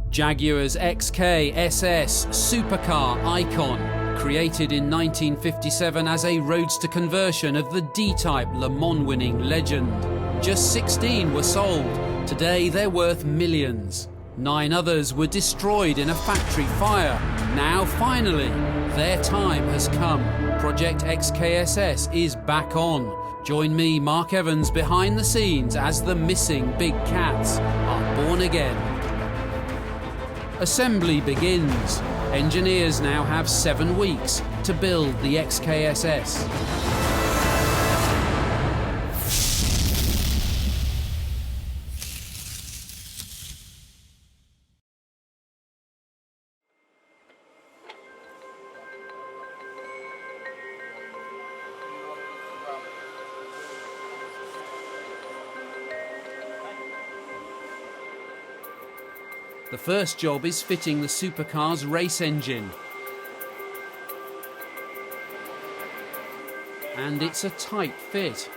Jaguar's XKSS supercar icon, created in 1957 as a roadster conversion of the D-Type Le Mans winning legend. Just 16 were sold. Today they're worth millions. 9 others were destroyed in a factory fire. Now finally, their time has come. Project XKSS is back on. Join me, Mark Evans, behind the scenes as the missing big cats are born again. Assembly begins. Engineers now have 7 weeks to build the XKSS. The first job is fitting the supercar's race engine. And it's a tight fit.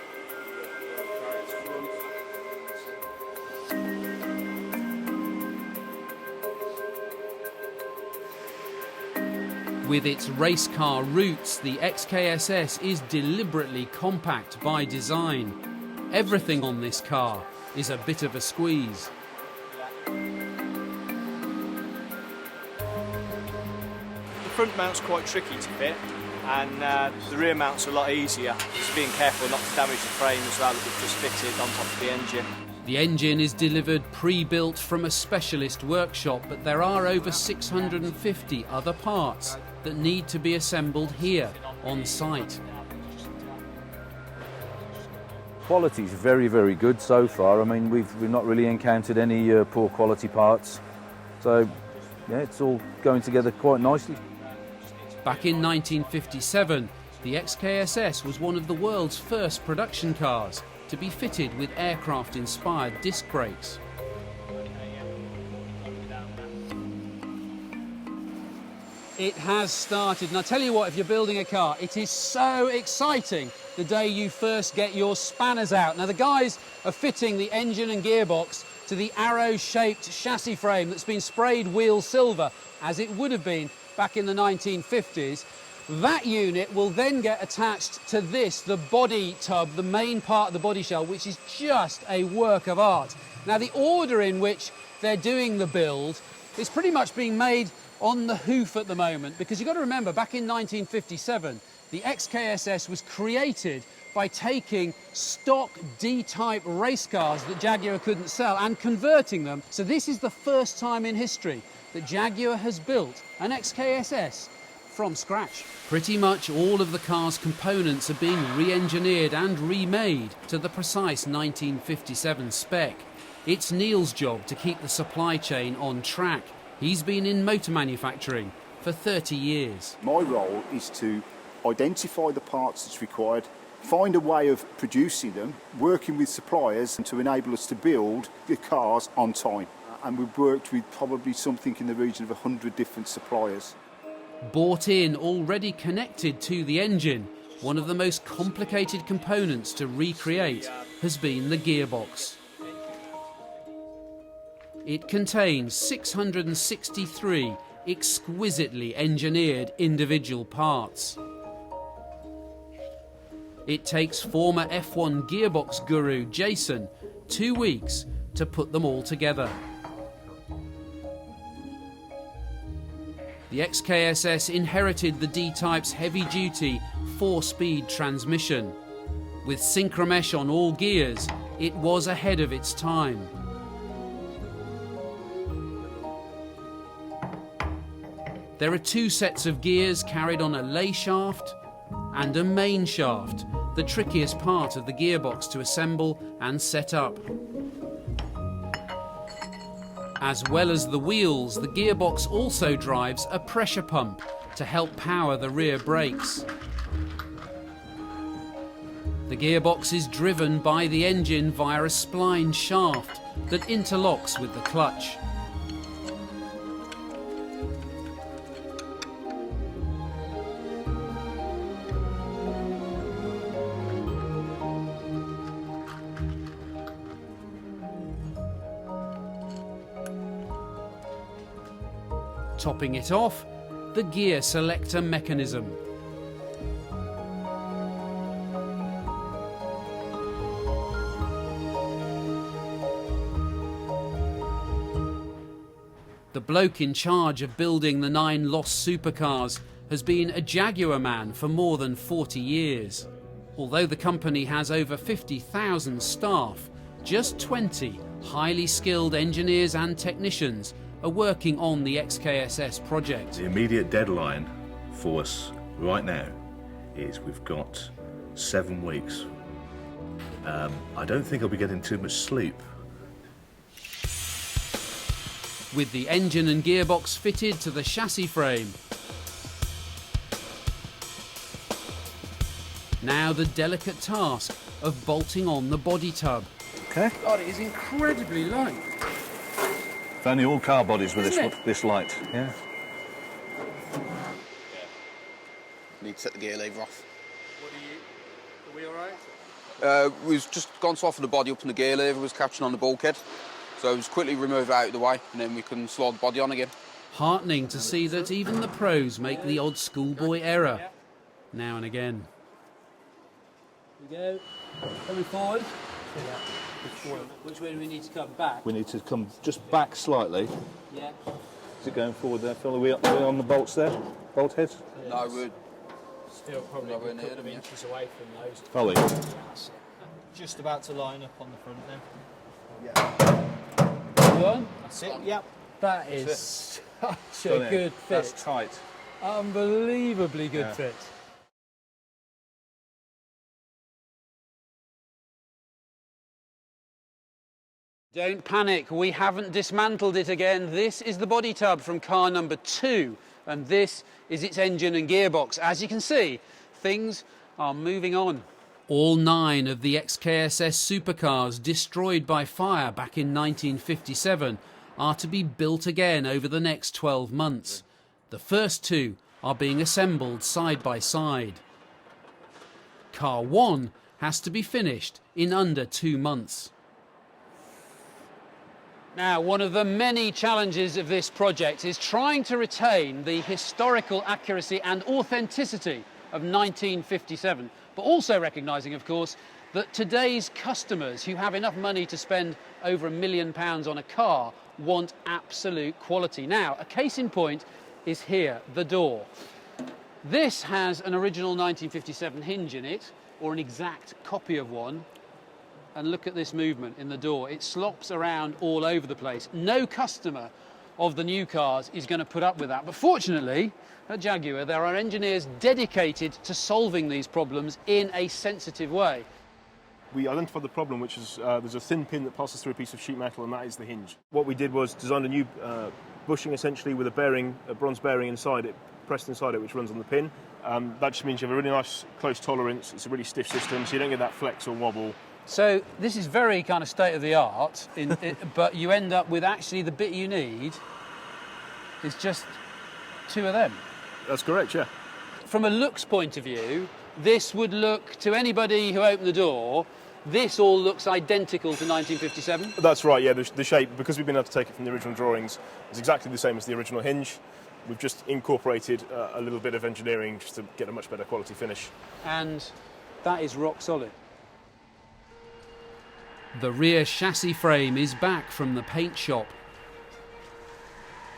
With its race car roots, the XKSS is deliberately compact by design. Everything on this car is a bit of a squeeze. The front mount's quite tricky to fit, and the rear mount's a lot easier. Just being careful not to damage the frame as well that we've just fitted on top of the engine. The engine is delivered pre-built from a specialist workshop, but there are over 650 other parts that need to be assembled here on site. Quality is very, very good so far. I mean, we've not really encountered any poor quality parts. So, yeah, it's all going together quite nicely. Back in 1957, the XKSS was one of the world's first production cars to be fitted with aircraft-inspired disc brakes. It has started, and I tell you what, if you're building a car, it is so exciting the day you first get your spanners out. Now the guys are fitting the engine and gearbox to the arrow-shaped chassis frame that's been sprayed wheel silver, as it would have been back in the 1950s. That unit will then get attached to this, the body tub, the main part of the body shell, which is just a work of art. Now the order in which they're doing the build is pretty much being made on the hoof at the moment, because you've got to remember, back in 1957, the XKSS was created by taking stock D-Type race cars that Jaguar couldn't sell and converting them. So this is the first time in history that Jaguar has built an XKSS from scratch. Pretty much all of the car's components are being re-engineered and remade to the precise 1957 spec. It's Neil's job to keep the supply chain on track. He's been in motor manufacturing for 30 years. My role is to identify the parts that's required, find a way of producing them, working with suppliers to enable us to build the cars on time. And we've worked with probably something in the region of 100 different suppliers. Bought in, already connected to the engine, one of the most complicated components to recreate has been the gearbox. It contains 663 exquisitely engineered individual parts. It takes former F1 gearbox guru Jason 2 weeks to put them all together. The XKSS inherited the D-Type's heavy-duty 4-speed transmission. With synchromesh on all gears, it was ahead of its time. There are 2 sets of gears carried on a lay shaft and a main shaft, the trickiest part of the gearbox to assemble and set up. As well as the wheels, the gearbox also drives a pressure pump to help power the rear brakes. The gearbox is driven by the engine via a spline shaft that interlocks with the clutch. Topping it off, the gear selector mechanism. The bloke in charge of building the 9 lost supercars has been a Jaguar man for more than 40 years. Although the company has over 50,000 staff, just 20 highly skilled engineers and technicians are working on the XKSS project. The immediate deadline for us right now is we've got 7 weeks. I don't think I'll be getting too much sleep. With the engine and gearbox fitted to the chassis frame, now the delicate task of bolting on the body tub. Okay. God, it is incredibly light. If only all car bodies were this light. Yeah. Need to set the gear lever off. Are we all right? We've just gone to offer the body up and the gear lever was catching on the bulkhead. So just quickly remove it out of the way and then we can slide the body on again. Heartening to see that even the pros make the odd schoolboy error now and again. Here we go. Coming forward. Which way do we need to come? Back? We need to come just back slightly. Yeah. Is it going forward there, Phil? Are we on the bolts there? Bolt heads? No, we're still probably nowhere a near couple them of yet. inches away from those. Ollie. Just about to line up on the front now. One. That's it, yep. That is such a good fit. That's tight. Unbelievably good fit. Don't panic, we haven't dismantled it again. This is the body tub from car number 2, and this is its engine and gearbox. As you can see, things are moving on. All 9 of the XKSS supercars destroyed by fire back in 1957 are to be built again over the next 12 months. The first 2 are being assembled side by side. Car 1 has to be finished in under 2 months. Now, one of the many challenges of this project is trying to retain the historical accuracy and authenticity of 1957, but also recognising, of course, that today's customers who have enough money to spend over £1 million on a car want absolute quality. Now, a case in point is here, the door. This has an original 1957 hinge in it, or an exact copy of one. And look at this movement in the door. It slops around all over the place. No customer of the new cars is going to put up with that. But fortunately, at Jaguar, there are engineers dedicated to solving these problems in a sensitive way. We identified the problem, which is there's a thin pin that passes through a piece of sheet metal, and that is the hinge. What we did was design a new bushing, essentially, with a bearing, a bronze bearing inside it, pressed inside it, which runs on the pin. That just means you have a really nice close tolerance. It's a really stiff system, so you don't get that flex or wobble. So this is very kind of state-of-the-art, but you end up with actually the bit you need is just 2 of them. That's correct, yeah. From a looks point of view, this would look, to anybody who opened the door, this all looks identical to 1957. That's right, yeah. The shape, because we've been able to take it from the original drawings, is exactly the same as the original hinge. We've just incorporated a little bit of engineering just to get a much better quality finish. And that is rock solid. The rear chassis frame is back from the paint shop.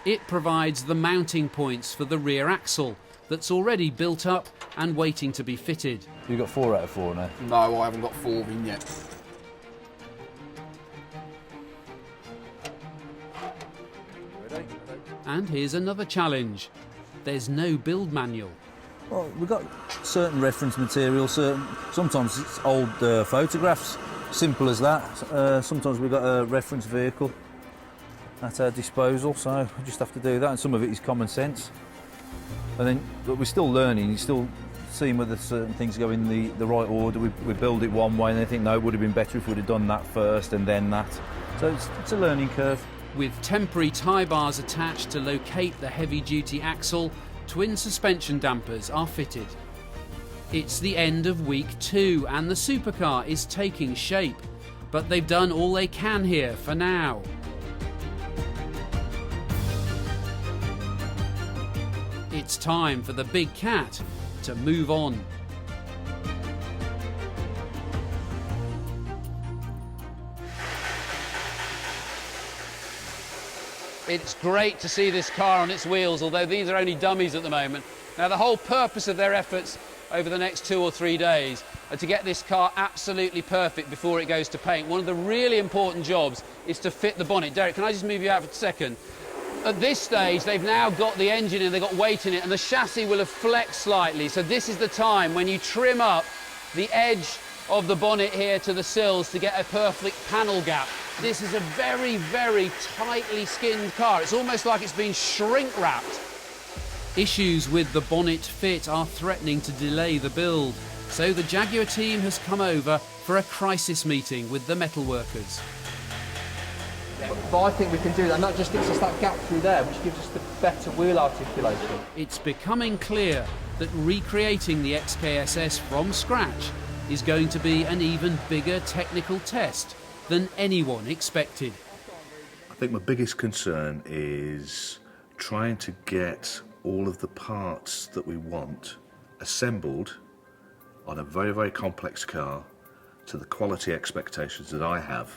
It provides the mounting points for the rear axle that's already built up and waiting to be fitted. You've got 4 out of 4 now. No, I haven't got 4 in yet. And here's another challenge. There's no build manual. Well, we've got certain reference material, sometimes it's old photographs, simple as that. Sometimes we've got a reference vehicle at our disposal, so we just have to do that, and some of it is common sense. And then, but we're still learning, you're still seeing whether certain things go in the right order. We build it one way and they think, no, it would have been better if we'd have done that first and then that. So it's a learning curve. With temporary tie bars attached to locate the heavy-duty axle, twin suspension dampers are fitted. It's the end of week 2 and the supercar is taking shape, but they've done all they can here for now. It's time for the big cat to move on. It's great to see this car on its wheels, although these are only dummies at the moment. Now, the whole purpose of their efforts over the next 2 or 3 days are to get this car absolutely perfect before it goes to paint. One of the really important jobs is to fit the bonnet. Derek, can I just move you out for a second? At this stage, they've now got the engine in, they've got weight in it, and the chassis will have flexed slightly. So this is the time when you trim up the edge of the bonnet here to the sills to get a perfect panel gap. This is a very, very tightly skinned car. It's almost like it's been shrink wrapped. Issues with the bonnet fit are threatening to delay the build, so the Jaguar team has come over for a crisis meeting with the metalworkers. But I think we can do that, and that just gives us that gap through there, which gives us the better wheel articulation. It's becoming clear that recreating the XKSS from scratch is going to be an even bigger technical test than anyone expected. I think my biggest concern is trying to get all of the parts that we want assembled on a very, very complex car to the quality expectations that I have.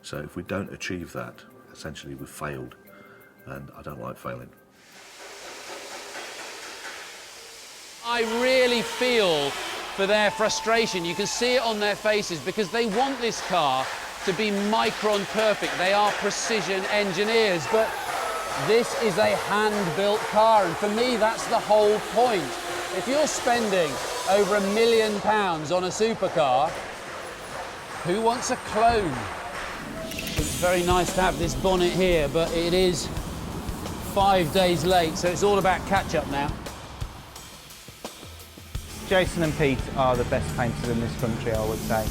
So if we don't achieve that, essentially we've failed, and I don't like failing. I really feel for their frustration. You can see it on their faces because they want this car to be micron perfect. They are precision engineers, but this is a hand-built car, and for me that's the whole point. If you're spending over £1 million on a supercar, who wants a clone? It's very nice to have this bonnet here, but it is 5 days late, so it's all about catch-up now. Jason and Pete are the best painters in this country, I would say.